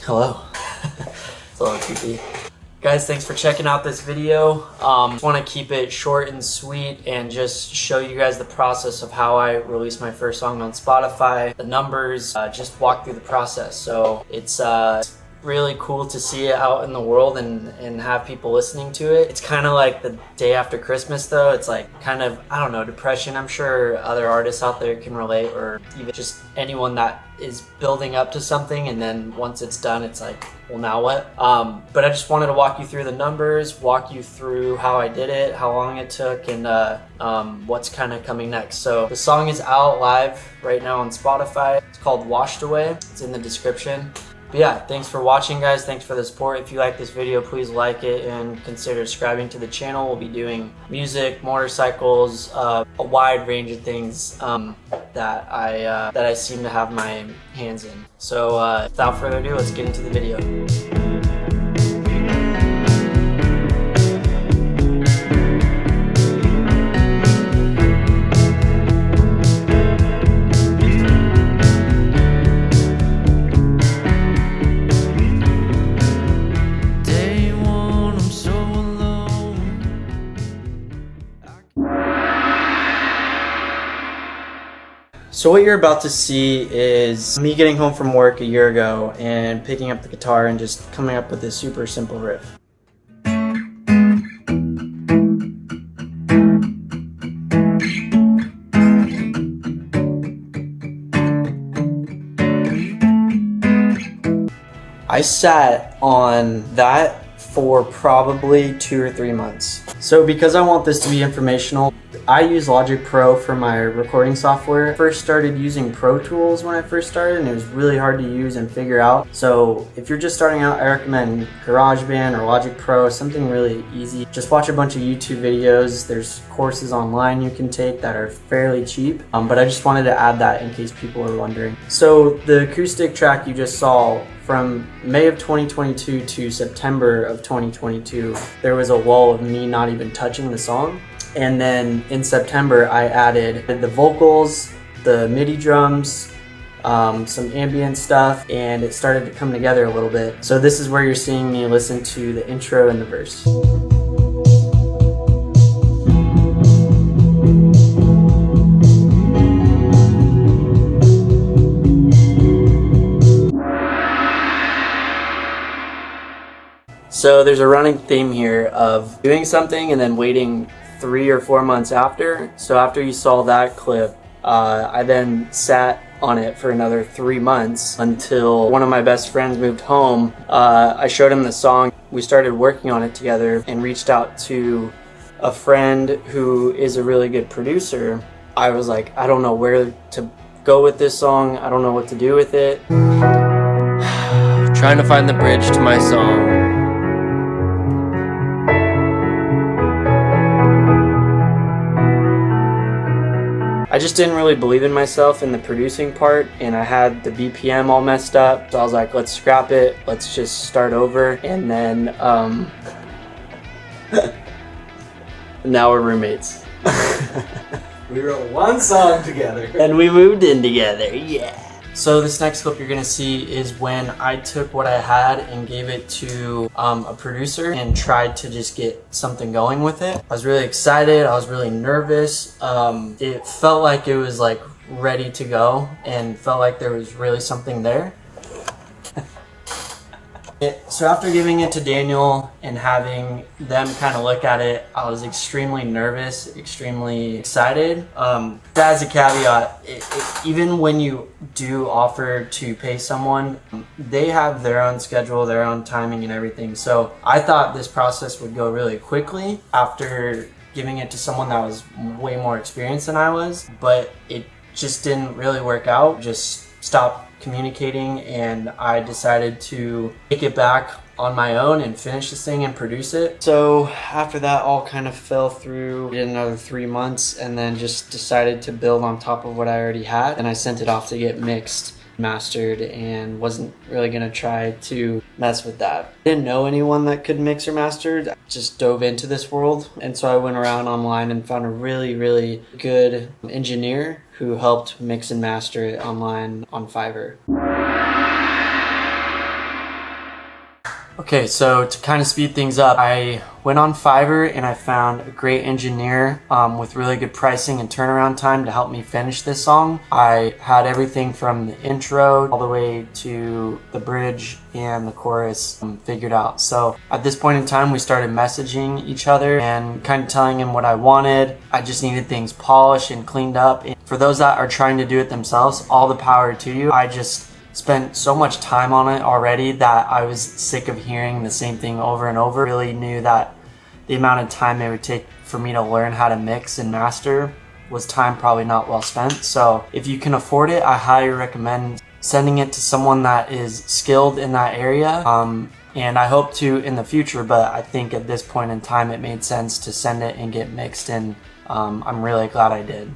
Hello. It's a little creepy. Guys, thanks for checking out this video. Just want to keep it short and sweet and just show you guys the process of how I released my first song on Spotify, the numbers, just walk through the process. So it's really cool to see it out in the world and have people listening to it. It's kind of like the day after Christmas though. It's like kind of, I don't know, depression. I'm sure other artists out there can relate, or even just anyone that is building up to something and then once it's done, it's like, well, now what? But I just wanted to walk you through the numbers, walk you through how I did it, how long it took, and what's kind of coming next. So the song is out live right now on Spotify. It's called Washed Away. It's in the description. But yeah, thanks for watching, guys. Thanks for the support. If you like this video, please like it and consider subscribing to the channel. We'll be doing music, motorcycles, a wide range of things that I seem to have my hands in. So without further ado, let's get into the video. So what you're about to see is me getting home from work a year ago and picking up the guitar and just coming up with this super simple riff. I sat on that for probably 2 or 3 months. So because I want this to be informational, I use Logic Pro for my recording software. I first started using Pro Tools when I first started, and it was really hard to use and figure out. So if you're just starting out, I recommend GarageBand or Logic Pro, something really easy. Just watch a bunch of YouTube videos. There's courses online you can take that are fairly cheap, but I just wanted to add that in case people are wondering. So the acoustic track you just saw, from May of 2022 to September of 2022, there was a lull of me not even touching the song. And then in September, I added the vocals, the MIDI drums, some ambient stuff, and it started to come together a little bit. So this is where you're seeing me listen to the intro and the verse. So there's a running theme here of doing something and then waiting 3 or 4 months after. So after you saw that clip, I then sat on it for another 3 months until one of my best friends moved home. I showed him the song. We started working on it together and reached out to a friend who is a really good producer. I was like, I don't know where to go with this song. I don't know what to do with it. Trying to find the bridge to my song. I just didn't really believe in myself in the producing part, and I had the BPM all messed up. So I was like, let's scrap it. Let's just start over. And then now we're roommates. We wrote one song together. And we moved in together, yeah. So this next clip you're gonna see is when I took what I had and gave it to a producer and tried to just get something going with it. I was really excited, I was really nervous. It felt like it was like ready to go and felt like there was really something there. So after giving it to Daniel and having them kind of look at it, I was extremely nervous, extremely excited. As a caveat, even when you do offer to pay someone, they have their own schedule, their own timing and everything. So I thought this process would go really quickly after giving it to someone that was way more experienced than I was, but it just didn't really work out. Just stopped communicating, and I decided to take it back on my own and finish this thing and produce it. So after that all kind of fell through, did another 3 months, and then just decided to build on top of what I already had, and I sent it off to get mixed, mastered, and wasn't really gonna try to mess with that. Didn't know anyone that could mix or master. I just dove into this world, and so I went around online and found a really good engineer who helped mix and master it online on Fiverr. Okay, so to kind of speed things up, I went on Fiverr and I found a great engineer with really good pricing and turnaround time to help me finish this song. I had everything from the intro all the way to the bridge and the chorus figured out. So at this point in time, we started messaging each other and kind of telling him what I wanted. I just needed things polished and cleaned up. And for those that are trying to do it themselves, all the power to you. I just spent so much time on it already that I was sick of hearing the same thing over and over. Really knew that the amount of time it would take for me to learn how to mix and master was time probably not well spent. So if you can afford it, I highly recommend sending it to someone that is skilled in that area. And I hope to in the future, but I think at this point in time it made sense to send it and get mixed, and I'm really glad I did.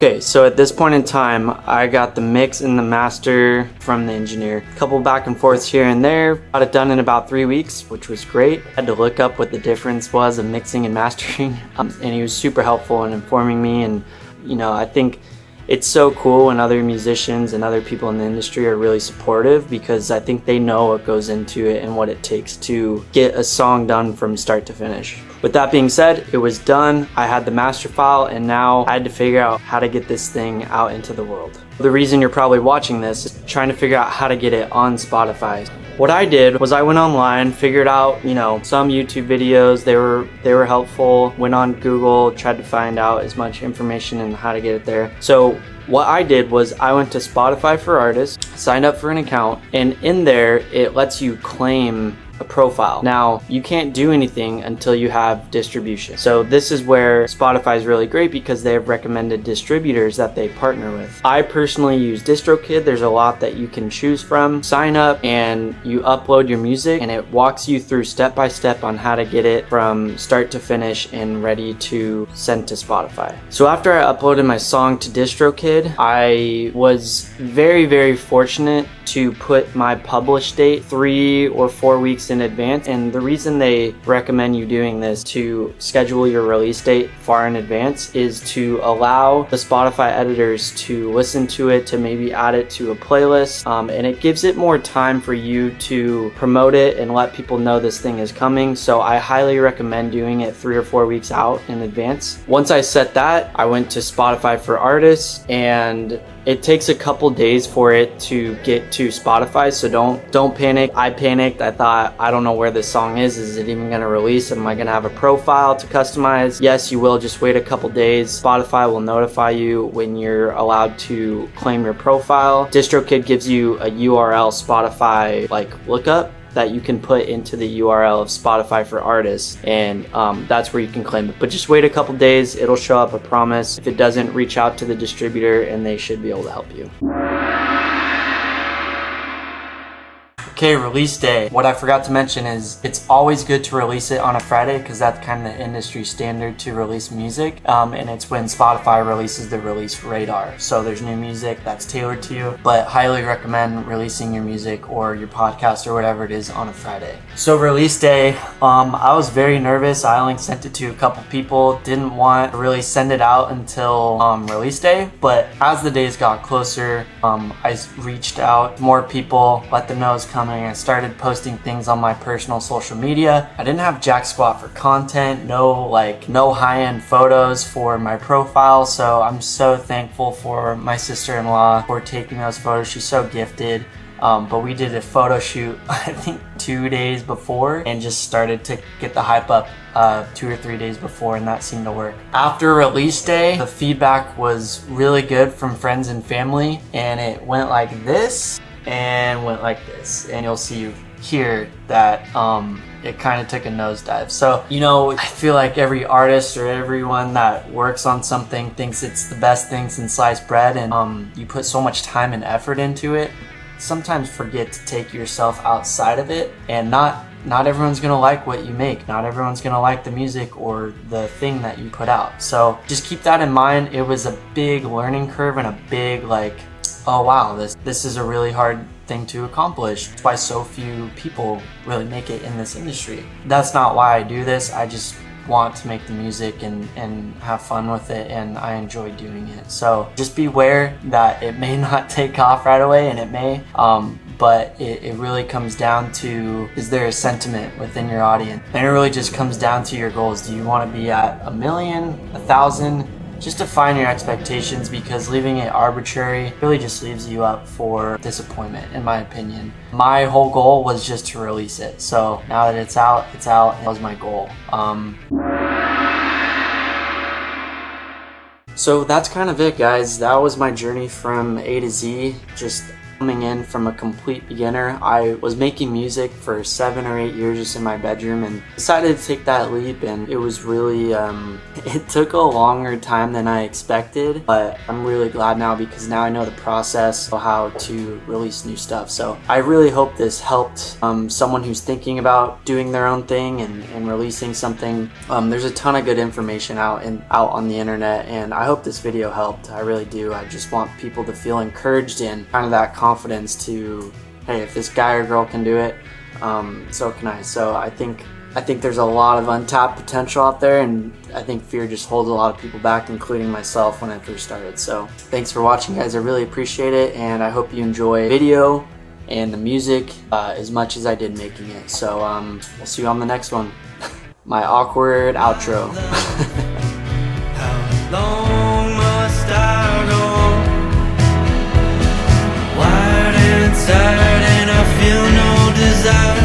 Okay, so at this point in time, I got the mix and the master from the engineer. A couple back and forths here and there. Got it done in about 3 weeks, which was great. I had to look up what the difference was of mixing and mastering, and he was super helpful in informing me. And you know, I think it's so cool when other musicians and other people in the industry are really supportive, because I think they know what goes into it and what it takes to get a song done from start to finish. With that being said, it was done. I had the master file, and now I had to figure out how to get this thing out into the world. The reason you're probably watching this is trying to figure out how to get it on Spotify. What I did was I went online, figured out, you know, some YouTube videos, they were helpful, went on Google, tried to find out as much information on how to get it there. So what I did was I went to Spotify for Artists, signed up for an account, and in there it lets you claim a profile. Now, you can't do anything until you have distribution. So this is where Spotify is really great, because they have recommended distributors that they partner with. I personally use DistroKid. There's a lot that you can choose from. Sign up and you upload your music, and it walks you through step by step on how to get it from start to finish and ready to send to Spotify. So after I uploaded my song to DistroKid, I was very, very fortunate to put my publish date 3 or 4 weeks in advance. And the reason they recommend you doing this, to schedule your release date far in advance, is to allow the Spotify editors to listen to it, to maybe add it to a playlist, and it gives it more time for you to promote it and let people know this thing is coming. So I highly recommend doing it 3 or 4 weeks out in advance. Once I set that, I went to Spotify for Artists, and it takes a couple days for it to get to Spotify, so don't panic. I panicked. I thought, I don't know where this song is. Is it even gonna release? Am I gonna have a profile to customize? Yes, you will. Just wait a couple days. Spotify will notify you when you're allowed to claim your profile. DistroKid gives you a URL Spotify lookup that you can put into the URL of Spotify for Artists, and that's where you can claim it. But just wait a couple days, it'll show up, I promise. If it doesn't, reach out to the distributor and they should be able to help you. Okay, release day. What I forgot to mention is it's always good to release it on a Friday, because that's kind of the industry standard to release music. And it's when Spotify releases the release radar. So there's new music that's tailored to you, but highly recommend releasing your music or your podcast or whatever it is on a Friday. So release day, I was very nervous. I only sent it to a couple people. Didn't want to really send it out until release day. But as the days got closer, I reached out to more people, let them know it's coming. I started posting things on my personal social media. I didn't have jack squat for content, no high-end photos for my profile, so I'm so thankful for my sister-in-law for taking those photos. She's so gifted. But we did a photo shoot, I think 2 days before, and just started to get the hype up 2 or 3 days before, and that seemed to work. After release day, the feedback was really good from friends and family, and it went like this and went like this, and you'll see here that it kind of took a nosedive. So, you know, I feel like every artist or everyone that works on something thinks it's the best thing since sliced bread, and you put so much time and effort into it. Sometimes forget to take yourself outside of it, and not everyone's gonna like what you make. Not everyone's gonna like the music or the thing that you put out. So just keep that in mind. It was a big learning curve and a big oh wow, this is a really hard thing to accomplish. That's why so few people really make it in this industry. That's not why I do this. I just want to make the music and have fun with it, and I enjoy doing it. So just beware that it may not take off right away, and it may, but it really comes down to, is there a sentiment within your audience? And it really just comes down to your goals. Do you want to be at 1 million, 1,000? Just define your expectations, because leaving it arbitrary really just leaves you up for disappointment, in my opinion. My whole goal was just to release it. So now that it's out, that was my goal. So that's kind of it, guys. That was my journey from A to Z, just coming in from a complete beginner. I was making music for 7 or 8 years just in my bedroom, and decided to take that leap, and it was really, it took a longer time than I expected, but I'm really glad now, because now I know the process of how to release new stuff. So I really hope this helped someone who's thinking about doing their own thing and releasing something. There's a ton of good information out on the internet, and I hope this video helped. I really do. I just want people to feel encouraged and kind of that confidence to, hey, if this guy or girl can do it, so can I. So I think there's a lot of untapped potential out there, and I think fear just holds a lot of people back, including myself when I first started. So thanks for watching, guys. I really appreciate it, and I hope you enjoy the video and the music as much as I did making it. So we'll see you on the next one. My awkward outro. How long must I go? Wired inside and I feel no desire.